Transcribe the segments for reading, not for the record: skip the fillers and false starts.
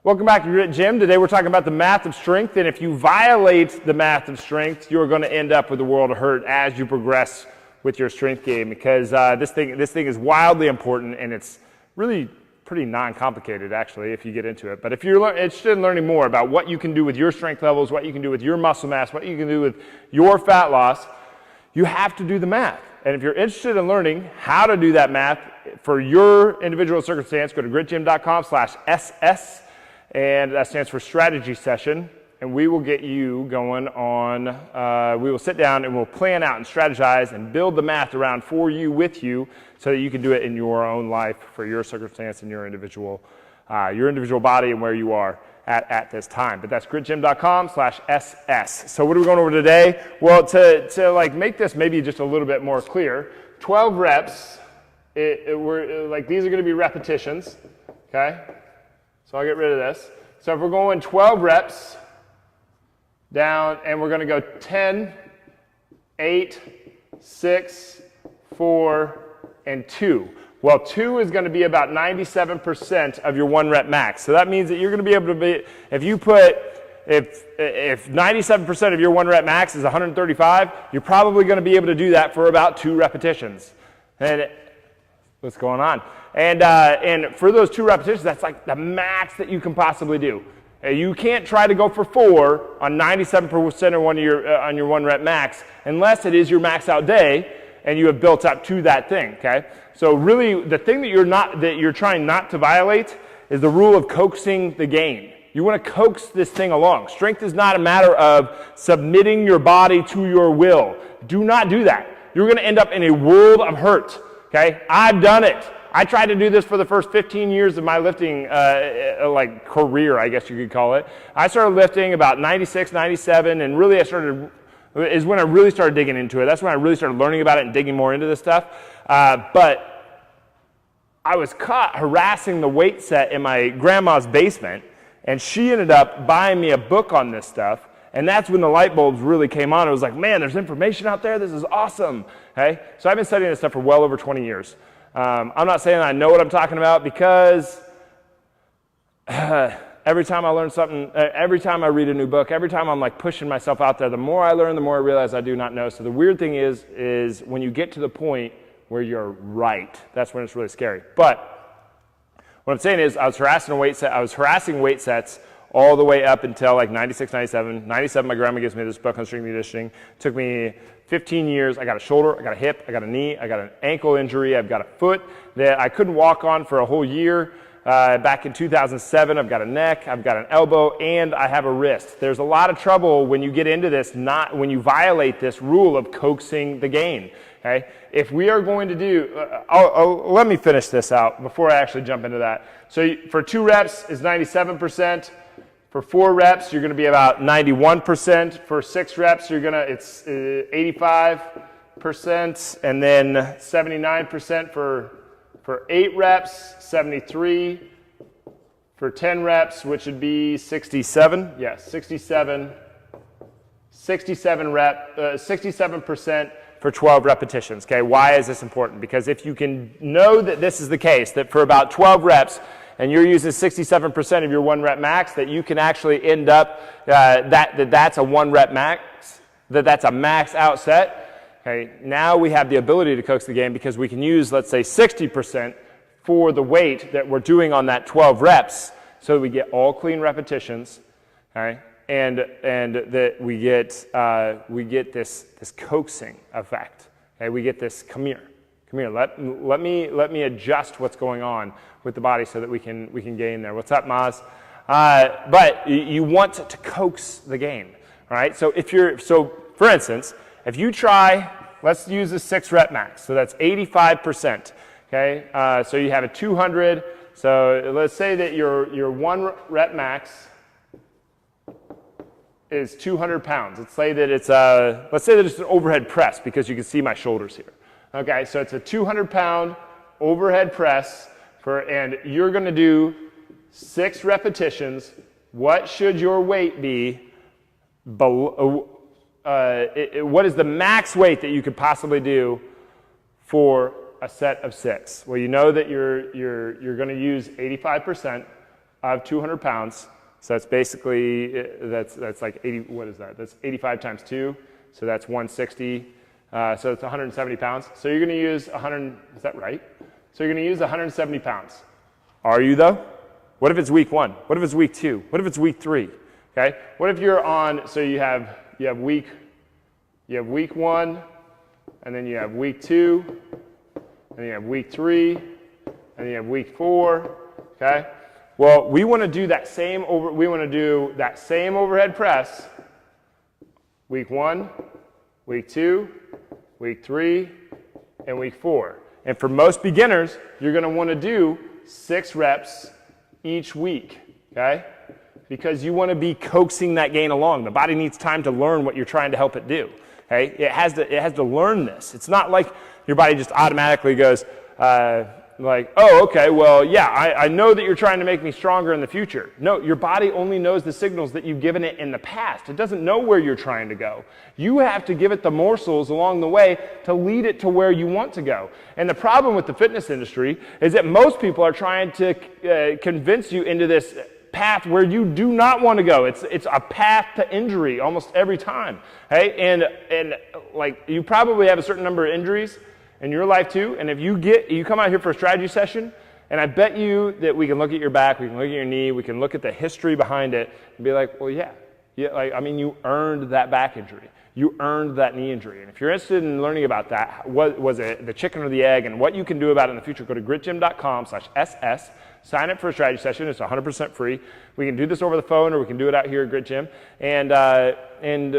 Welcome back to Grit Gym. Today we're talking about the math of strength, and if you violate the math of strength, you're going to end up with a world of hurt as you progress with your strength game, because this thing is wildly important, and it's really pretty non-complicated actually if you get into it. But if you're interested in learning more about what you can do with your strength levels, what you can do with your muscle mass, what you can do with your fat loss, you have to do the math. And if you're interested in learning how to do that math for your individual circumstance, go to gritgym.com/SS. And that stands for strategy session, and we will get you going on, we will sit down and we'll plan out and strategize and build the math around for you, with you, so that you can do it in your own life for your circumstance and your individual body and where you are at this time. But that's gritgym.com/SS. So what are we going over today? Well, to like make this maybe just a little bit more clear, 12 reps, these are going to be repetitions, okay? So I'll get rid of this. So if we're going 12 reps down, and we're going to go 10, 8, 6, 4, and 2. Well, 2 is going to be about 97% of your 1 rep max. So that means that you're going to be able to be, if 97% of your 1 rep max is 135, you're probably going to be able to do that for about 2 repetitions. And what's going on? And for those 2 repetitions, that's like the max that you can possibly do. You can't try to go for 4 on 97% of on your 1 rep max unless it is your max out day and you have built up to that thing. Okay. So really, the thing that you're trying not to violate is the rule of coaxing the gain. You want to coax this thing along. Strength is not a matter of submitting your body to your will. Do not do that. You're going to end up in a world of hurt. Okay. I've done it. I tried to do this for the first 15 years of my lifting career, I guess you could call it. I started lifting about 96, 97, and really is when I really started digging into it. That's when I really started learning about it and digging more into this stuff. But I was caught harassing the weight set in my grandma's basement, and she ended up buying me a book on this stuff. And that's when the light bulbs really came on. It was like, man, there's information out there. This is awesome. Okay? So I've been studying this stuff for well over 20 years. I'm not saying I know what I'm talking about, because every time I learn something, every time I read a new book, every time I'm like pushing myself out there, the more I learn, the more I realize I do not know. So the weird thing is when you get to the point where you're right, that's when it's really scary. But what I'm saying is I was harassing weight sets all the way up until like 96, 97. 97, my grandma gives me this book on strength and conditioning. It took me 15 years. I got a shoulder, I got a hip, I got a knee, I got an ankle injury, I've got a foot that I couldn't walk on for a whole year. Back in 2007, I've got a neck, I've got an elbow, and I have a wrist. There's a lot of trouble when you get into this, when you violate this rule of coaxing the gain. Okay? If we are going to do, let me finish this out before I actually jump into that. So for 2 reps is 97%. For 4 reps, you're going to be about 91%. For 6 reps, it's 85%, and then 79% for 8 reps, 73. For 10 reps, which would be 67. Yeah, 67% for 12 repetitions. Okay, why is this important? Because if you can know that this is the case, that for about 12 reps, and you're using 67% of your 1 rep max, that you can actually end up, that's a 1 rep max, that's a max out set. Okay, now we have the ability to coax the gain because we can use, let's say, 60% for the weight that we're doing on that 12 reps, so that we get all clean repetitions, okay, and that we get this coaxing effect. Okay, we get this, come here, let me adjust what's going on with the body so that we can gain there. What's up, Maz? But you want to coax the gain, all right? So for instance, if you try, let's use a 6 rep max. So that's 85%, okay? So you have a 200. So let's say that your 1 rep max is 200 pounds. Let's say that it's an overhead press, because you can see my shoulders here. Okay, so it's a 200-pound overhead press, and you're going to do 6 repetitions. What should your weight be? What is the max weight that you could possibly do for a set of 6? Well, you know that you're going to use 85%. of 200 pounds. So that's basically, that's like 80, what is that? That's 85 times 2, so that's 160. So it's 170 pounds. So you're going to use 100, is that right? So you're going to use 170 pounds. Are you though? What if it's week 1? What if it's week 2? What if it's week 3? Okay? What if you're on, so you have week 1, and then you have week 2, and then you have week 3, and then you have week 4, okay? Well, we want to do that same overhead press week 1, week 2, week 3, and week 4. And for most beginners, you're going to want to do 6 reps each week, okay? Because you want to be coaxing that gain along. The body needs time to learn what you're trying to help it do. Okay? It has to learn this. It's not like your body just automatically goes like, oh, okay, well, yeah, I know that you're trying to make me stronger in the future. No, your body only knows the signals that you've given it in the past. It doesn't know where you're trying to go. You have to give it the morsels along the way to lead it to where you want to go. And the problem with the fitness industry is that most people are trying to convince you into this path where you do not want to go. It's a path to injury almost every time. Hey, and like you probably have a certain number of injuries in your life too. And if you come out here for a strategy session, and I bet you that we can look at your back, we can look at your knee, we can look at the history behind it, and be like, well, yeah, like I mean, you earned that back injury. You earned that knee injury. And if you're interested in learning about that, what was it, the chicken or the egg, and what you can do about it in the future, go to gritgym.com/SS. Sign up for a strategy session. It's 100% free. We can do this over the phone, or we can do it out here at Grit Gym, and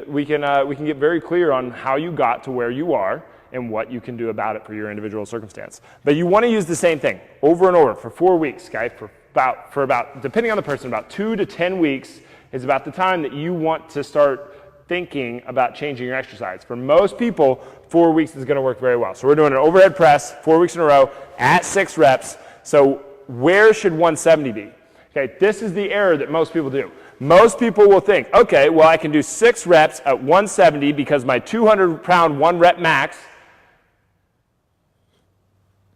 we can get very clear on how you got to where you are and what you can do about it for your individual circumstance. But you want to use the same thing over and over for 4 weeks, guys. For about depending on the person, about 2 to 10 weeks is about the time that you want to start thinking about changing your exercise. For most people, 4 weeks is going to work very well. So we're doing an overhead press 4 weeks in a row at 6 reps. So where should 170 be? Okay, this is the error that most people do. Most people will think, okay, well, I can do 6 reps at 170 because my 200-pound 1 rep max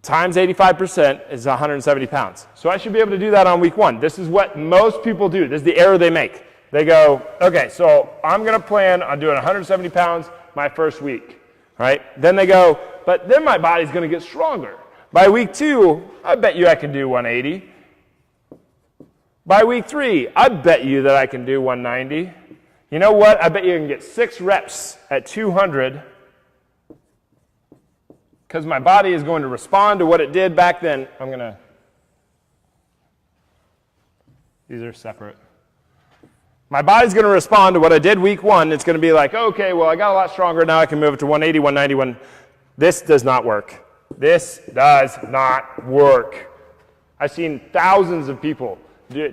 times 85% is 170 pounds. So I should be able to do that on week 1. This is what most people do. This is the error they make. They go, okay, so I'm going to plan on doing 170 pounds my first week, right? Then they go, but then my body's going to get stronger. By week 2, I bet you I can do 180. By week 3, I bet you that I can do 190. You know what? I bet you can get 6 reps at 200 because my body is going to respond to what it did back then. These are separate. My body's going to respond to what I did week 1. It's going to be like, okay, well, I got a lot stronger. Now I can move it to 180, 190. This does not work. This does not work. I've seen thousands of people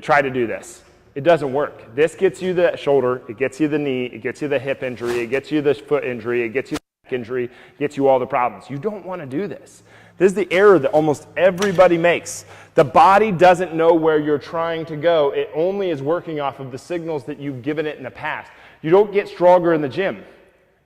try to do this. It doesn't work. This gets you the shoulder, it gets you the knee, it gets you the hip injury, it gets you the foot injury, it gets you the neck injury, it gets you all the problems. You don't want to do this. This is the error that almost everybody makes. The body doesn't know where you're trying to go. It only is working off of the signals that you've given it in the past. You don't get stronger in the gym.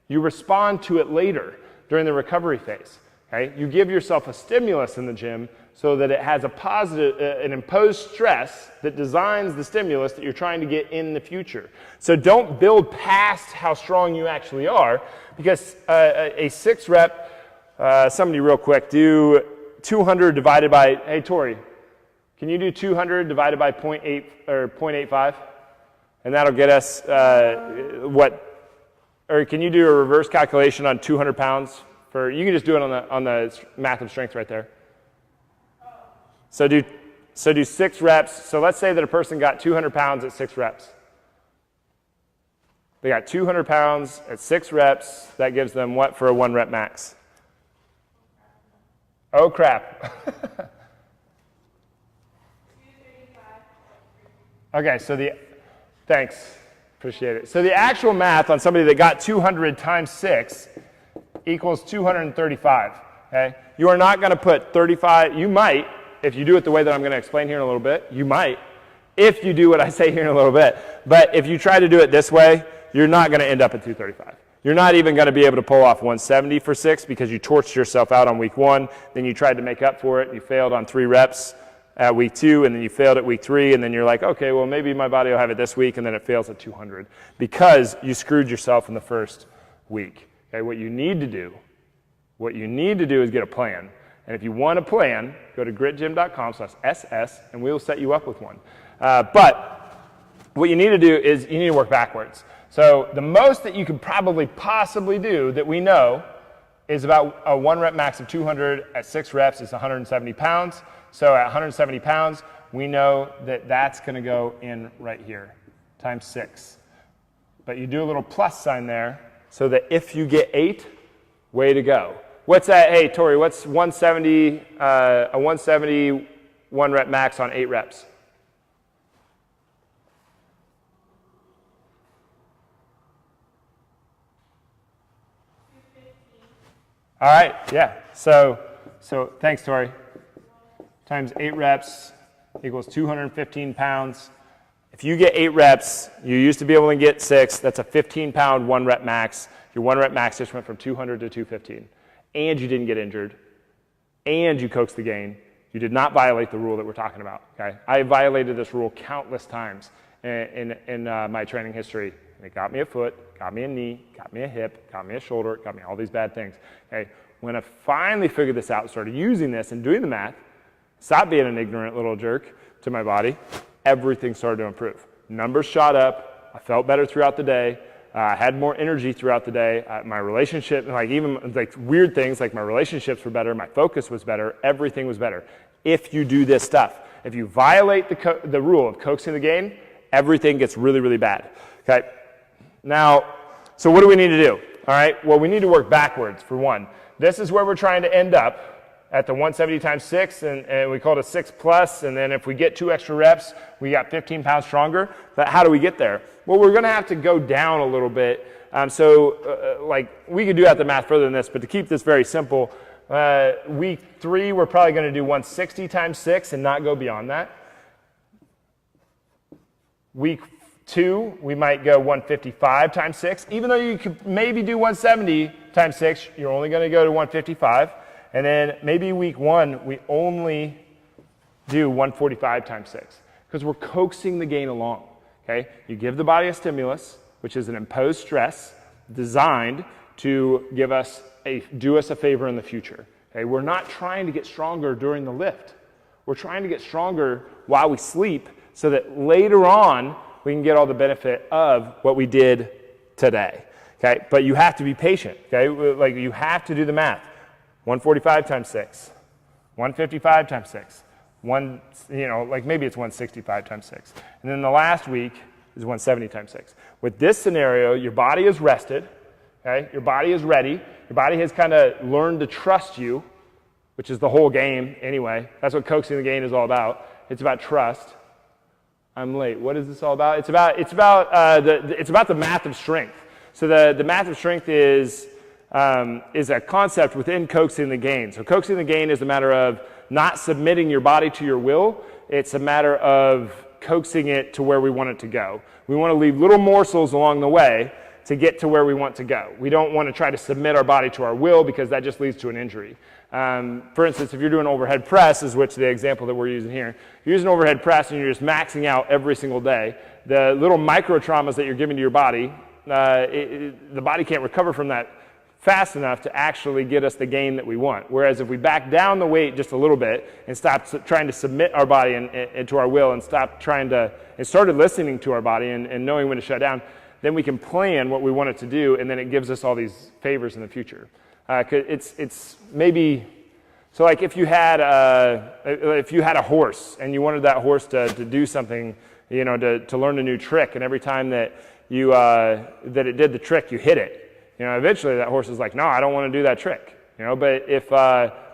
You respond to it later during the recovery phase. Okay? You give yourself a stimulus in the gym so that it has a positive, an imposed stress that designs the stimulus that you're trying to get in the future. So don't build past how strong you actually are, because a 6 rep, somebody real quick, do 200 divided by, hey Tori, can you do 200 divided by 0.8 or 0.85? And that'll get us or can you do a reverse calculation on 200 pounds? You can just do it on the math of strength right there. So do 6 reps. So let's say that a person got 200 pounds at 6 reps. They got 200 pounds at 6 reps. That gives them what for a 1 rep max? Oh, crap. Okay, thanks. Appreciate it. So the actual math on somebody that got 200 times 6 equals 235, okay? You are not going to put 35, you might, if you do it the way that I'm going to explain here in a little bit, you might, if you do what I say here in a little bit. But if you try to do it this way, you're not going to end up at 235. You're not even going to be able to pull off 170 for 6 because you torched yourself out on week 1, then you tried to make up for it, and you failed on 3 reps. at week 2, and then you failed at week 3, and then you're like, okay, well, maybe my body will have it this week, and then it fails at 200 because you screwed yourself in the first week. Okay, what you need to do is get a plan. And if you want a plan, go to gritgym.com/SS, and we will set you up with one. But what you need to do is you need to work backwards. So the most that you could probably possibly do that we know is about a 1 rep max of 200 at 6 reps is 170 pounds. So at 170 pounds, we know that that's going to go in right here, times 6. But you do a little plus sign there so that if you get 8, way to go. What's that? Hey, Tori, what's 170, a 170 1 rep max on 8 reps? All right, yeah. So thanks, Tori. Times 8 reps equals 215 pounds. If you get 8 reps, you used to be able to get 6. That's a 15-pound 1 rep max. Your 1 rep max just went from 200 to 215. And you didn't get injured. And you coaxed the gain. You did not violate the rule that we're talking about. Okay? I violated this rule countless times in my training history. And it got me a foot, got me a knee, got me a hip, got me a shoulder, got me all these bad things. Okay? When I finally figured this out and started using this and doing the math, stopped being an ignorant little jerk to my body, everything started to improve. Numbers shot up. I felt better throughout the day. I had more energy throughout the day. My relationship, like even like weird things, like my relationships were better. My focus was better. Everything was better. If you do this stuff, if you violate the rule of coaxing the gain, everything gets really, really bad. Okay. Now, so what do we need to do? All right. Well, we need to work backwards for one. This is where we're trying to end up. At the 170 times 6, and we call it a 6 plus, and then if we get 2 extra reps, we got 15 pounds stronger. But how do we get there? Well, we're going to have to go down a little bit. Like we could do out the math further than this, but to keep this very simple, week 3, we're probably going to do 160 times 6 and not go beyond that. Week 2, we might go 155 times 6. Even though you could maybe do 170 times 6, you're only going to go to 155. And then maybe week 1, we only do 145 times 6 because we're coaxing the gain along, okay? You give the body a stimulus, which is an imposed stress designed to do us a favor in the future, okay? We're not trying to get stronger during the lift. We're trying to get stronger while we sleep so that later on we can get all the benefit of what we did today, okay? But you have to be patient, okay? Like you have to do the math. 145 times 6, 155 times 6, like maybe it's 165 times 6. And then the last week is 170 times 6. With this scenario, your body is rested, okay? Your body is ready. Your body has kind of learned to trust you, which is the whole game anyway. That's what coaxing the gain is all about. It's about trust. I'm late. What is this all about? It's about the math of strength. So the math of strength is a concept within coaxing the gain. So coaxing the gain is a matter of not submitting your body to your will. It's a matter of coaxing it to where we want it to go. We want to leave little morsels along the way to get to where we want to go. We don't want to try to submit our body to our will because that just leads to an injury. For instance, if you're doing overhead press, is which the example that we're using here, if you're using overhead press and you're just maxing out every single day, the little micro traumas that you're giving to your body, the body can't recover from that fast enough to actually get us the gain that we want. Whereas if we back down the weight just a little bit and stop trying to submit our body into our will and started listening to our body and knowing when to shut down, then we can plan what we want it to do, and then it gives us all these favors in the future. It's maybe, so like if you had a horse and you wanted that horse to do something, to learn a new trick, and every time that it did the trick, you hit it. Eventually that horse is like, no, I don't want to do that trick. But if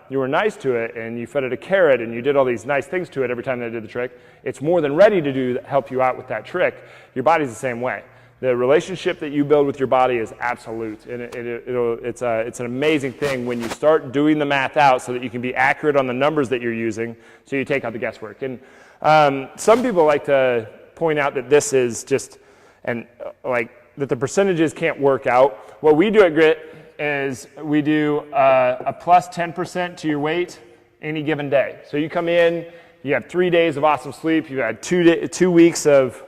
you were nice to it and you fed it a carrot and you did all these nice things to it every time that it did the trick, it's more than ready to help you out with that trick. Your body's the same way. The relationship that you build with your body is absolute, and it's an amazing thing when you start doing the math out so that you can be accurate on the numbers that you're using, so you take out the guesswork. And some people like to point out that this is just, that the percentages can't work out. What we do at Grit is we do a plus 10% to your weight any given day. So you come in, you have 3 days of awesome sleep, you've had 2 weeks of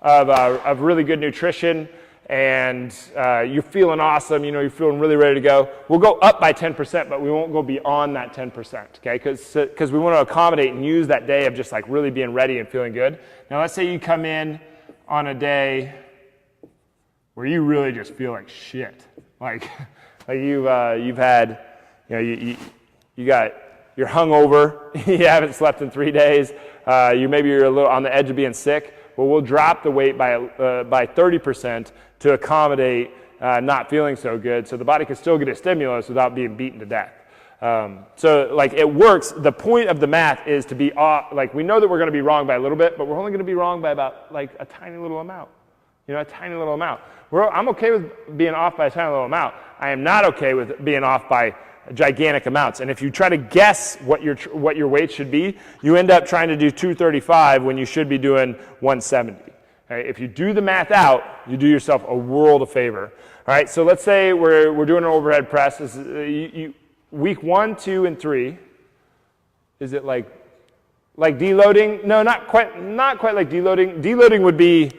really good nutrition, and you're feeling awesome, you're feeling really ready to go. We'll go up by 10%, but we won't go beyond that 10%, okay? Because we want to accommodate and use that day of just like really being ready and feeling good. Now let's say you come in on a day where you really just feel like shit, like you've had, you're hungover, you haven't slept in 3 days, maybe you're a little on the edge of being sick. Well, we'll drop the weight by 30% to accommodate not feeling so good, so the body can still get a stimulus without being beaten to death. So like it works. The point of the math is to be off. Like we know that we're going to be wrong by a little bit, but we're only going to be wrong by about like a tiny little amount. A tiny little amount. I'm okay with being off by a tiny little amount. I am not okay with being off by gigantic amounts. And if you try to guess what your weight should be, you end up trying to do 235 when you should be doing 170. Okay? If you do the math out, you do yourself a world of favor. All right, so let's say we're doing an overhead press. Week 1, 2, and 3. Is it like deloading? No, not quite like deloading. Deloading would be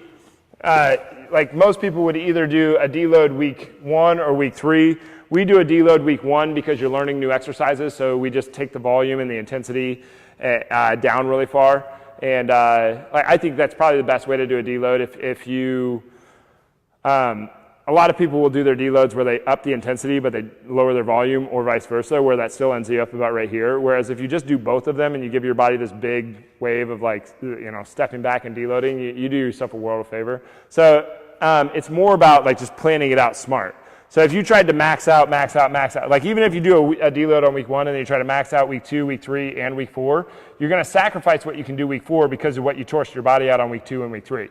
like most people would either do a deload week 1 or week 3. We do a deload week 1 because you're learning new exercises, so we just take the volume and the intensity down really far. And I think that's probably the best way to do a deload. If you, a lot of people will do their deloads where they up the intensity but they lower their volume, or vice versa, where that still ends you up about right here. Whereas if you just do both of them and you give your body this big wave of like stepping back and deloading, you do yourself a world of favor. So it's more about like just planning it out smart. So if you tried to max out, like even if you do a deload on week 1 and then you try to max out week 2, week 3, and week 4, you're going to sacrifice what you can do week 4 because of what you torched your body out on week 2 and week 3.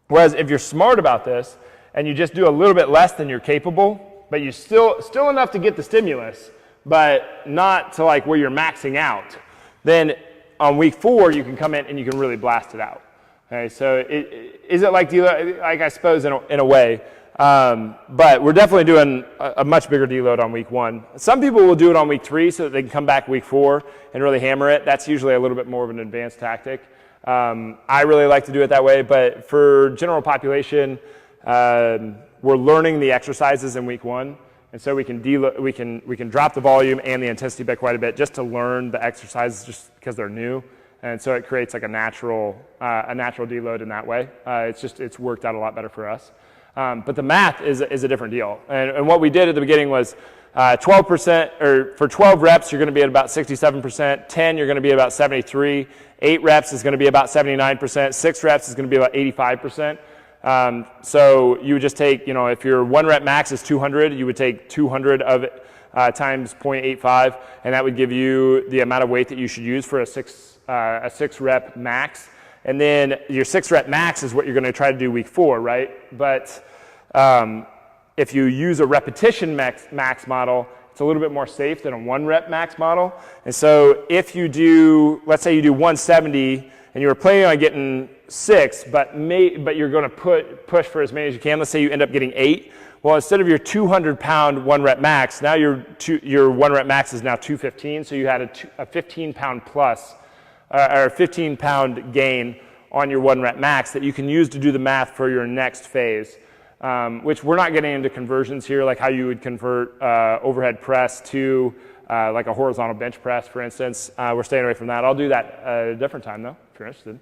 Whereas if you're smart about this and you just do a little bit less than you're capable, but you still enough to get the stimulus, but not to like where you're maxing out, then on week 4 you can come in and you can really blast it out. Okay, so is it like deload? Like I suppose in a way. But we're definitely doing a much bigger deload on week 1. Some people will do it on week 3 so that they can come back week 4 and really hammer it. That's usually a little bit more of an advanced tactic. I really like to do it that way, but for general population, we're learning the exercises in week 1, and so we can drop the volume and the intensity by quite a bit just to learn the exercises just because they're new. And so it creates like a natural deload in that way. It's worked out a lot better for us. But the math is a different deal. And what we did at the beginning was 12%, or for 12 reps, you're going to be at about 67%. 10, you're going to be about 73. 8 reps is going to be about 79%. 6 reps is going to be about 85%. So you would just take, if your 1 rep max is 200, you would take 200 of it times 0.85, and that would give you the amount of weight that you should use for a 6 rep max. And then your 6 rep max is what you're going to try to do week 4, right? But if you use a repetition max model, it's a little bit more safe than a 1 rep max model. And so if you do, let's say you do 170 and you were planning on getting 6, but you're going to push for as many as you can. Let's say you end up getting 8. Well, instead of your 200-pound 1 rep max, now your 1 rep max is now 215. So you had a 15-pound plus, or 15-pound gain on your 1 rep max that you can use to do the math for your next phase, which we're not getting into conversions here, like how you would convert overhead press to like a horizontal bench press, for instance. We're staying away from that. I'll do that at a different time, though, if you're interested.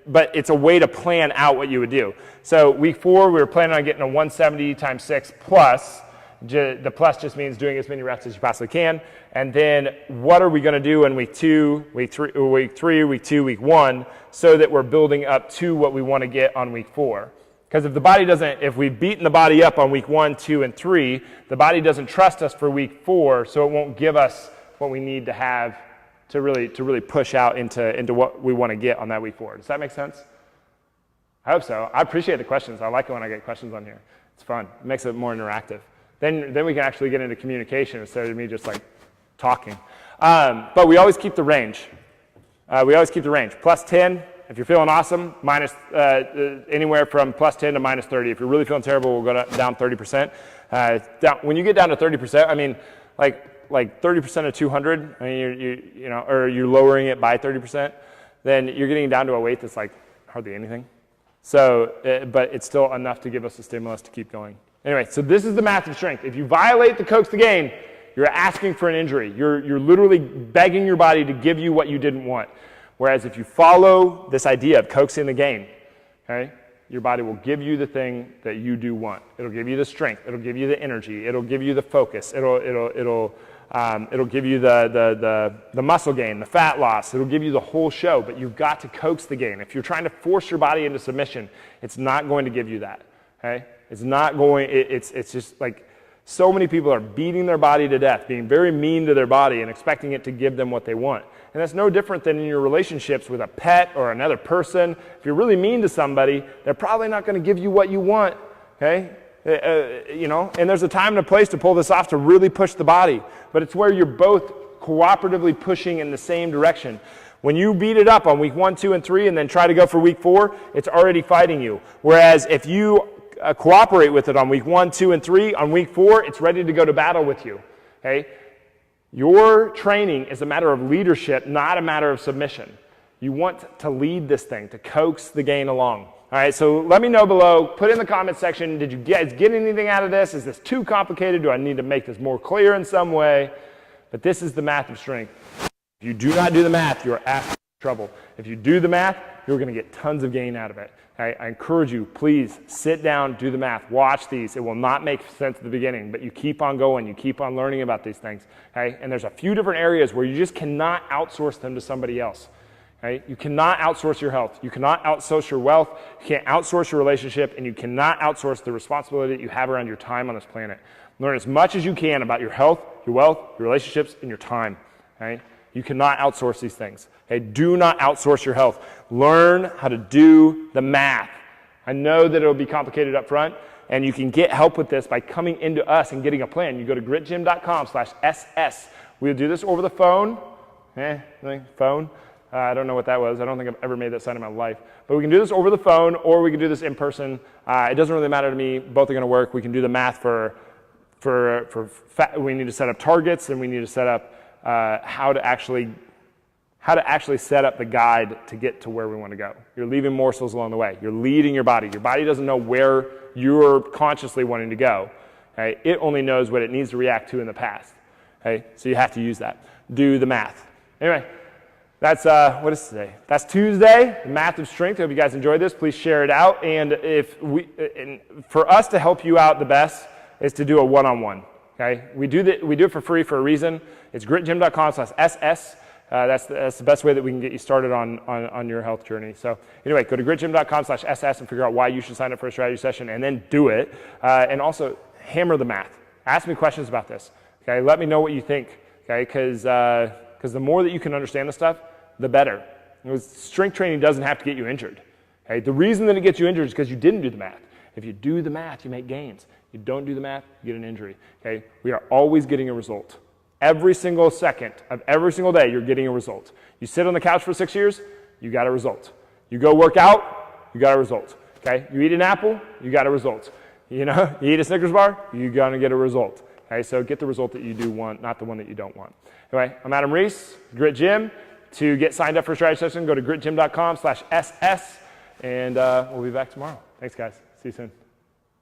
But it's a way to plan out what you would do. So week 4, we were planning on getting a 170 times 6 plus. The plus just means doing as many reps as you possibly can. And then what are we going to do in week 2, week 3, week 2, week 1, so that we're building up to what we want to get on week 4. Because if we've beaten the body up on week 1, 2, and 3, the body doesn't trust us for week 4, so it won't give us what we need to have to really push out into what we want to get on that week 4. Does that make sense? I hope so. I appreciate the questions. I like it when I get questions on here. It's fun. It makes it more interactive. Then we can actually get into communication instead of me just like talking. But we always keep the range. Plus 10, if you're feeling awesome, minus anywhere from plus 10 to minus 30. If you're really feeling terrible, we'll go down 30%. When you get down to 30%, I mean, like like 30% of 200, I mean, you know, or you're lowering it by 30%, then you're getting down to a weight that's like hardly anything. So, but it's still enough to give us a stimulus to keep going. Anyway, so this is the math of strength. If you violate the coax the gain, you're asking for an injury. You're literally begging your body to give you what you didn't want. Whereas if you follow this idea of coaxing the gain, okay, your body will give you the thing that you do want. It'll give you the strength. It'll give you the energy. It'll give you the focus. It'll give you the muscle gain, the fat loss. It'll give you the whole show, but you've got to coax the gain. If you're trying to force your body into submission, it's not going to give you that, okay? It's not going, it's just like so many people are beating their body to death, being very mean to their body and expecting it to give them what they want. And that's no different than in your relationships with a pet or another person. If you're really mean to somebody, they're probably not going to give you what you want, okay? You know, and there's a time and a place to pull this off to really push the body, but it's where you're both cooperatively pushing in the same direction. When you beat it up on week 1, 2, and 3 and then try to go for week 4, it's already fighting you. Whereas if you cooperate with it on week 1, 2, and 3, on week 4, it's ready to go to battle with you, okay? Your training is a matter of leadership, not a matter of submission. You want to lead this thing, to coax the gain along. All right, so let me know below. Put in the comment section, did you guys get anything out of this? Is this too complicated? Do I need to make this more clear in some way? But this is the math of strength. If you do not do the math, you're asking for trouble. If you do the math, you're going to get tons of gain out of it. I encourage you, please sit down, do the math, watch these. It will not make sense at the beginning, but you keep on going, you keep on learning about these things. Okay? And there's a few different areas where you just cannot outsource them to somebody else. Okay? You cannot outsource your health. You cannot outsource your wealth. You can't outsource your relationship, and you cannot outsource the responsibility that you have around your time on this planet. Learn as much as you can about your health, your wealth, your relationships, and your time. Okay? You cannot outsource these things. Okay? Do not outsource your health. Learn how to do the math. I know that it'll be complicated up front, and you can get help with this by coming into us and getting a plan. You go to gritgym.com/SS. We'll do this over the phone. Phone. I don't know what that was. I don't think I've ever made that sign in my life. But we can do this over the phone, or we can do this in person. It doesn't really matter to me. Both are going to work. We can do the math we need to set up targets, and we need to set up how to actually set up the guide to get to where we want to go. You're leaving morsels along the way. You're leading your body. Your body doesn't know where you're consciously wanting to go. Okay? It only knows what it needs to react to in the past. Okay? So you have to use that. Do the math. Anyway, that's, what is today? That's Tuesday, the math of strength. I hope you guys enjoyed this. Please share it out. And for us to help you out the best is to do a one-on-one. Okay? We do it for free for a reason. It's gritgym.com/SS. That's the best way that we can get you started on your health journey. So anyway, go to gritgym.com/SS and figure out why you should sign up for a strategy session, and then do it. And also hammer the math. Ask me questions about this. Okay, let me know what you think. Okay, because the more that you can understand the stuff, the better. Strength training doesn't have to get you injured. Okay, the reason that it gets you injured is because you didn't do the math. If you do the math, you make gains. You don't do the math, you get an injury. Okay, we are always getting a result. Every single second of every single day, you're getting a result. You sit on the couch for 6 years, you got a result. You go work out, you got a result. Okay? You eat an apple, you got a result. You know, you eat a Snickers bar, you're gonna get a result. Okay? So get the result that you do want, not the one that you don't want. Anyway, I'm Adam Reese, Grit Gym. To get signed up for a strategy session, go to gritgym.com/SS, and we'll be back tomorrow. Thanks, guys. See you soon.